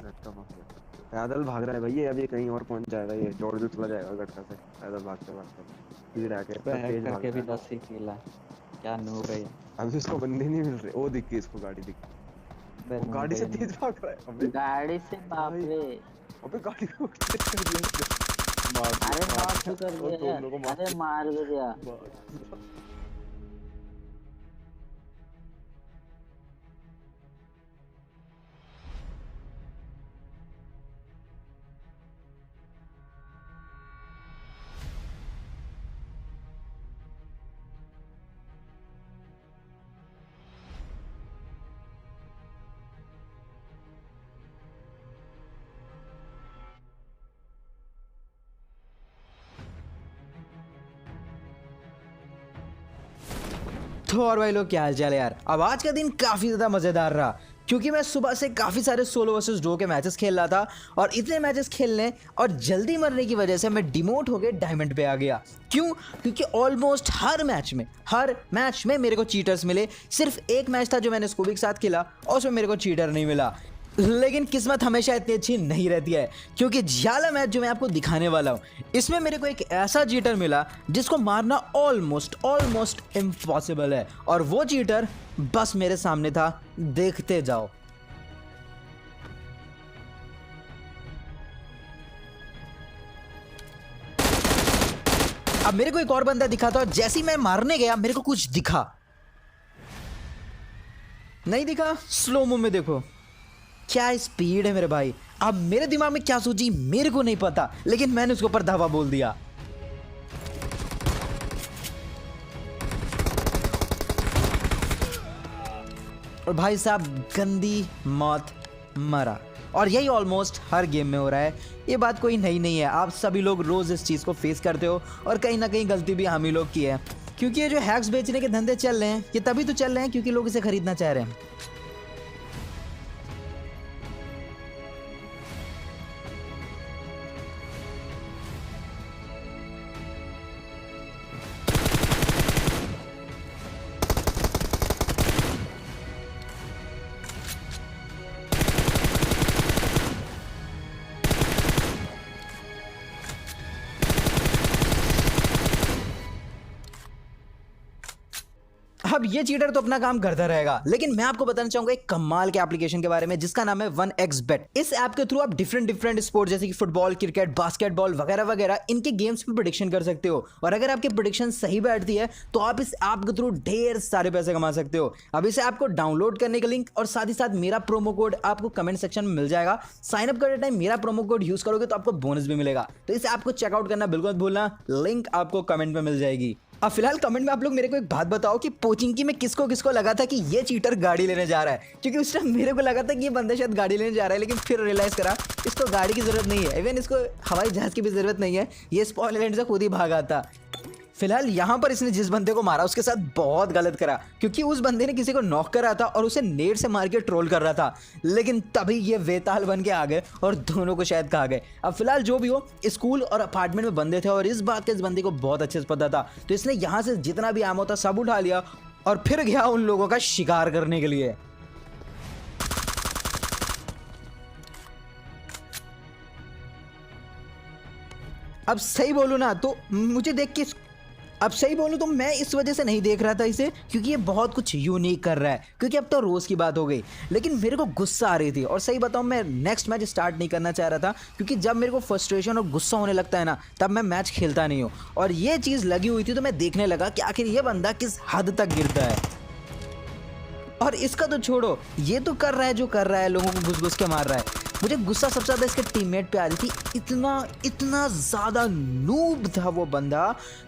गट्टा mafia पैदल भाग रहा है भाई, ये अभी कहीं और पहुंच जाएगा, ये जॉर्ज चला जाएगा गट्टा से पैदल भागते भागते। स्पीड आके पे इतना हैक तेज भाग करके रहा भी है। 10 ही किल है। क्या नूब है ये। अभी उसको बंदे नहीं मिल रहे। ओ दिख गई इसको गाड़ी, दिख बे वो नूब गाड़ी है से ये तेज नूब। भाग रहा है। अबे गाड़ी से बाप भाई, रे। अबे गाड़ी को तेज कर दिया इसने। मार अरे दिया, मार नॉक दिया भी कर और दिया। दोनों को मार अरे दिया, मार भी दिया। मार दिया। तो और भाई लोग क्या हाल चाल है यार। अब आज का दिन काफी ज्यादा मजेदार रहा क्योंकि मैं सुबह से काफी सारे सोलो वर्सेस डो के मैचेस खेल रहा था और इतने मैचेस खेलने और जल्दी मरने की वजह से मैं डिमोट होकर डायमंड पे आ गया। क्यों? क्योंकि ऑलमोस्ट हर मैच में मेरे को चीटर्स मिले। सिर्फ एक मैच था जो मैंने स्कूबी के साथ खेला और उसमें मेरे को चीटर नहीं मिला। लेकिन किस्मत हमेशा इतनी अच्छी नहीं रहती है क्योंकि ज्यादा मैच जो मैं आपको दिखाने वाला हूँ इसमें मेरे को एक ऐसा चीटर मिला जिसको मारना ऑलमोस्ट इम्पॉसिबल है और वो चीटर बस मेरे सामने था। देखते जाओ। अब मेरे को एक और बंदा दिखा था और जैसे ही मैं मारने गया मेरे को कुछ दिखा नहीं दिखा। स्लोमो में देखो क्या स्पीड है मेरे भाई। अब मेरे दिमाग में क्या सोची मेरे को नहीं पता, लेकिन मैंने उसके ऊपर धावा बोल दिया। और भाई साहब गंदी मौत मरा। और यही ऑलमोस्ट हर गेम में हो रहा है। ये बात कोई नई नहीं है, आप सभी लोग रोज इस चीज़ को फेस करते हो और कहीं ना कहीं गलती भी हम ही लोग की है क्योंकि ये जो हैक्स बेचने के धंधे चल रहे हैं ये तभी तो चल रहे हैं क्योंकि लोग इसे खरीदना चाह रहे हैं। अब ये चीटर तो अपना काम करता रहेगा, लेकिन मैं आपको बताना चाहूंगा एक कमाल के एप्लीकेशन के बारे में जिसका नाम है 1xBet। इस ऐप के थ्रू आप डिफरेंट स्पोर्ट जैसे कि फुटबॉल, क्रिकेट, बास्केटबॉल वगैरह वगैरह इनके गेम्स पे प्रेडिक्शन कर सकते हो और अगर आपकी प्रेडिक्शन सही बैठती है तो आप इस ऐप के थ्रू ढेर सारे पैसे कमा सकते हो। अब इस ऐप को डाउनलोड करने का लिंक और साथ ही साथ मेरा प्रोमो कोड आपको कमेंट सेक्शन में मिल जाएगा। साइन अप करते टाइम मेरा प्रोमो कोड यूज करोगे तो आपको बोनस भी मिलेगा। तो इस ऐप को चेकआउट करना बिल्कुल मत भूलना, लिंक आपको कमेंट में मिल जाएगी। अब फिलहाल कमेंट में आप लोग मेरे को एक बात बताओ कि पोचिंकी में किसको किसको लगा था कि ये चीटर गाड़ी लेने जा रहा है, क्योंकि उस टाइम मेरे को लगा था कि ये बंदा शायद गाड़ी लेने जा रहा है, लेकिन फिर रियलाइज करा इसको गाड़ी की जरूरत नहीं है, इवन इसको हवाई जहाज की भी जरूरत नहीं है, ये स्पॉन आइलैंड से खुद ही भागा था। फिलहाल यहाँ पर इसने जिस बंदे को मारा उसके साथ बहुत गलत करा क्योंकि उस बंदे ने किसी को नॉक करा था और उसे नेट से मार के ट्रोल कर रहा था, लेकिन तभी ये वेताल बन के आ गए और दोनों को शायद खा गए। अब फिलहाल जो भी हो, स्कूल और अपार्टमेंट में बंदे थे और इस बात का इस बंदे को बहुत अच्छे से पता था, तो इसने यहाँ से जितना भी आम होता सब उठा लिया और फिर गया उन लोगों का शिकार करने के लिए। अब सही बोलूं ना तो मुझे देख के अब सही बोलूं तो मैं इस वजह से नहीं देख रहा था इसे क्योंकि ये बहुत कुछ यूनिक कर रहा है, क्योंकि अब तो रोज की बात हो गई, लेकिन मेरे को गुस्सा आ रही थी और सही बताऊं मैं नेक्स्ट मैच स्टार्ट नहीं करना चाह रहा था क्योंकि जब मेरे को फ्रस्ट्रेशन और गुस्सा होने लगता है ना तब मैं मैच खेलता नहीं हूँ और ये चीज़ लगी हुई थी तो मैं देखने लगा कि आखिर ये बंदा किस हद तक गिरता है। और इसका तो छोड़ो, ये तो कर रहा है जो कर रहा है, लोगों को घुस घुस के मार रहा है। मुझे गुस्सा सबसे ज़्यादा इसके टीममेट पे आ रही थी। इतना ज़्यादा नूब था वो बंदा,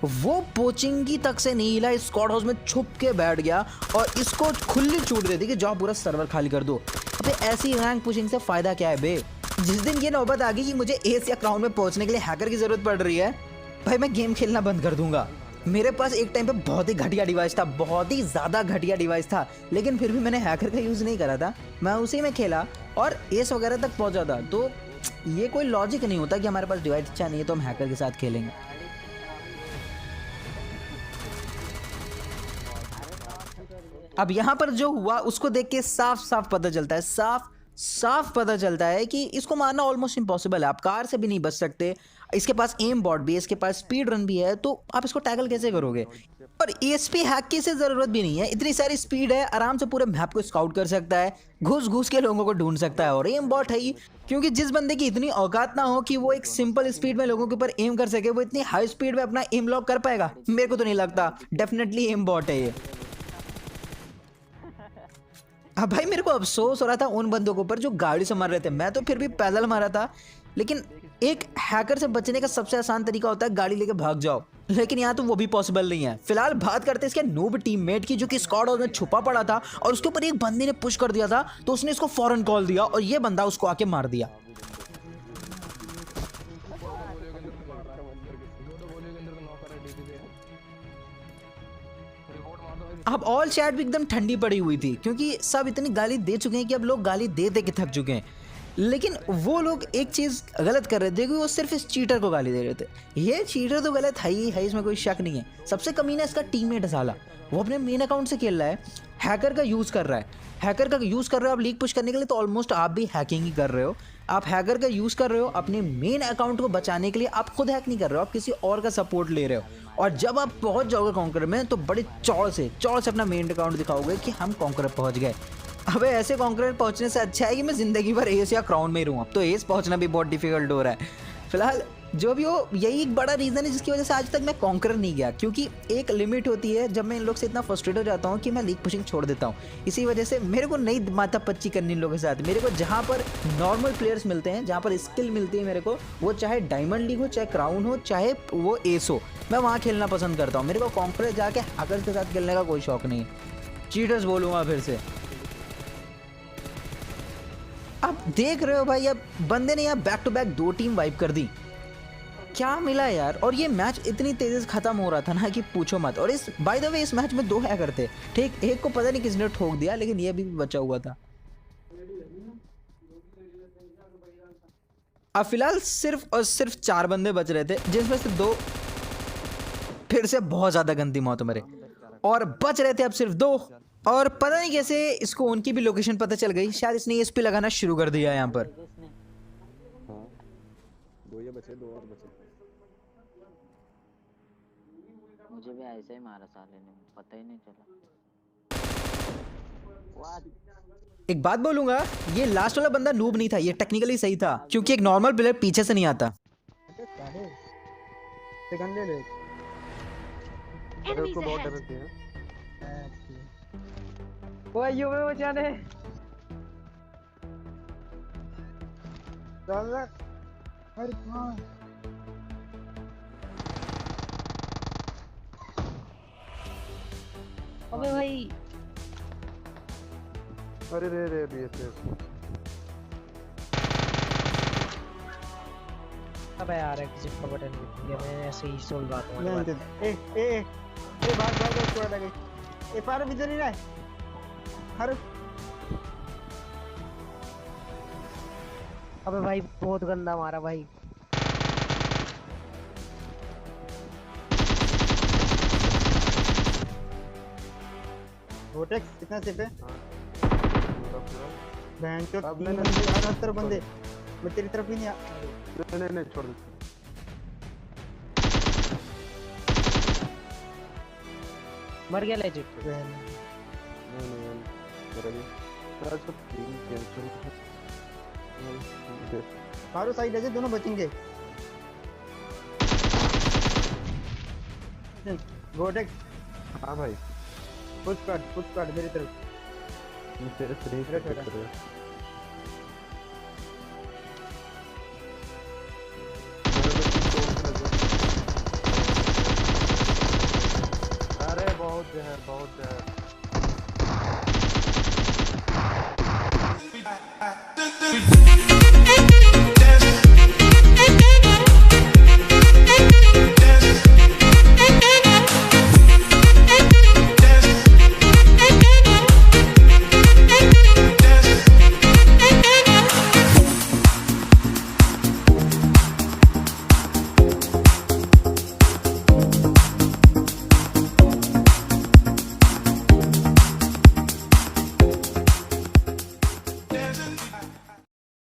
वो पोचिंगी तक से नहीं हिला, स्क्वाड हाउस में छुप के बैठ गया और इसको खुली छूट देती कि जाओ पूरा सर्वर खाली कर दो। अबे ऐसी रैंक पुशिंग से फ़ायदा क्या है बे। जिस दिन ये नौबत आ गई कि मुझे एस या क्राउन में पहुंचने के लिए हैकर की ज़रूरत पड़ रही है, भाई मैं गेम खेलना बंद कर दूंगा। मेरे पास एक टाइम पे बहुत ही घटिया डिवाइस था, बहुत ही ज़्यादा घटिया डिवाइस था, लेकिन फिर भी मैंने हैकर का यूज़ नहीं करा था, मैं उसी में खेला और एस वगैरह तक पहुंचा था। तो ये कोई लॉजिक नहीं होता कि हमारे पास डिवाइस अच्छा नहीं है तो हम हैकर के साथ खेलेंगे। अब यहाँ पर जो हुआ उसको देख के साफ साफ पता चलता है, साफ साफ पता चलता है कि इसको मारना ऑलमोस्ट इम्पॉसिबल है। आप कार से भी नहीं बच सकते, इसके पास एम बॉट भी है, इसके पास स्पीड रन भी है, तो आप इसको टैकल कैसे करोगे? और ESP हैक की से ज़रूरत भी नहीं है, इतनी सारी स्पीड है, आराम से पूरे मैप को स्काउट कर सकता है, घुस घुस के लोगों को ढूंढ सकता है। और एम बॉट है ही, क्योंकि जिस बंदे की इतनी औकात ना हो कि वो एक सिंपल स्पीड में लोगों के ऊपर एम कर सके, वो इतनी हाई स्पीड में अपना एम लॉक कर पाएगा? मेरे को तो नहीं लगता। डेफिनेटली एम बॉट है ये। अब भाई मेरे को अफसोस हो रहा था उन बंदों के ऊपर जो गाड़ी से मार रहे थे, मैं तो फिर भी पैदल मारा था। लेकिन एक हैकर से बचने का सबसे आसान तरीका होता है गाड़ी लेके भाग जाओ, लेकिन यहाँ तो वो भी पॉसिबल नहीं है। फिलहाल बात करते हैं इसके नूब टीममेट की, जो कि स्क्वाड हाउस में छुपा पड़ा था और उसके ऊपर एक बंदे ने पुश कर दिया था, तो उसने इसको फौरन कॉल दिया और ये बंदा उसको आके मार दिया। अब ऑल चैट भी एकदम ठंडी पड़ी हुई थी, क्योंकि सब इतनी गाली दे चुके हैं कि अब लोग गाली दे दे के थक चुके हैं। लेकिन वो लोग एक चीज़ गलत कर रहे थे कि वो सिर्फ इस चीटर को गाली दे रहे थे। ये चीटर तो गलत है ही है, इसमें कोई शक नहीं है। सबसे कमीना इसका टीममेट है साला, वो अपने मेन अकाउंट से खेल रहा है, हैकर का यूज़ कर रहा है। हैकर का यूज़ कर रहे हो आप लीग पुश करने के लिए, तो ऑलमोस्ट आप भी हैकिंग ही कर रहे हो। आप हैकर का यूज़ कर रहे हो अपने मेन अकाउंट को बचाने के लिए, आप खुद हैक नहीं कर रहे हो, आप किसी और का सपोर्ट ले रहे हो। और जब आप पहुंच जाओगे कॉन्कर में, तो बड़े चौड़ से अपना मेन अकाउंट दिखाओगे कि हम कॉन्कर पहुंच गए। अबे ऐसे कॉन्कर पहुंचने से अच्छा है कि मैं ज़िंदगी भर एस या क्राउन में ही रहूँ। अब तो एस पहुंचना भी बहुत डिफिकल्ट हो रहा है। फिलहाल जो भी हो, यही एक बड़ा रीज़न है जिसकी वजह से आज तक मैं कॉन्कर नहीं गया, क्योंकि एक लिमिट होती है जब मैं इन लोग से इतना फ्रस्ट्रेट हो जाता हूँ कि मैं लीग पुशिंग छोड़ देता हूँ। इसी वजह से मेरे को नहीं माथा पच्ची करनी इन लोगों के साथ। मेरे को जहाँ पर नॉर्मल प्लेयर्स मिलते हैं, जहाँ पर स्किल मिलती है मेरे को, वो चाहे डायमंड लीग हो, चाहे क्राउन हो, चाहे वो एस हो, मैं वहाँ खेलना पसंद करता हूँ। मेरे को कॉन्कर जाके हैकर्स के साथ खेलने का कोई शौक नहीं है। चीटर्स बोलूँगा फिर से। अब देख रहे हो भाई, अब बंदे ने यहाँ back to back 2 team wipe कर दी। क्या मिला यार? और ये मैच इतनी तेजी से खत्म हो रहा था ना कि पूछो मत। और इस बाय द वे इस मैच में 2 हैकर थे, ठीक, एक को पता नहीं किसने ठोक दिया, लेकिन ये भी बचा हुआ था। अब फिलहाल सिर्फ और सिर्फ 4 बंदे बच रहे थे, जिसमें से 2 फिर से बहुत ज्यादा गंदी मौत मरे, और बच रहे थे अब सिर्फ 2। और पता नहीं कैसे इसको उनकी भी लोकेशन पता चल गई, शायद इसने ESP लगाना शुरू कर दिया यहाँ पर। हाँ, 2 ये बचे, 2 और बचे। मुझे भी ऐसे ही मारा साले ने, पता ही नहीं चला। एक बात बोलूंगा, ये लास्ट वाला बंदा नूब नहीं था, ये टेक्निकली सही था, क्योंकि एक नॉर्मल प्लेयर पीछे से नहीं आता। सेकंड ले उसको बहुत डर लगती है। ओए यू में बचाने चल। अरे कहां? अबे भाई, अरे रे रे BSF। अबे यार एग्जिट का बटन नहीं है, मैं ऐसे ही सोल बात मार। ए भाग भाग छोड़ दे। ए पार भी नहीं रहा है। हर अबे भाई बहुत गंदा मारा भाई। वोटेक्स कितना सेफ है? बहन चोद, 78 बंदे। मैं तेरी तरफ ही नहीं नहीं छोड़ दे। मर गया लेजिट। मारो साइड है, दोनों बचेंगे। गोटेक्स। हाँ भाई, पुश काट मेरी तरफ। तेरे से अरे बहुत जहर।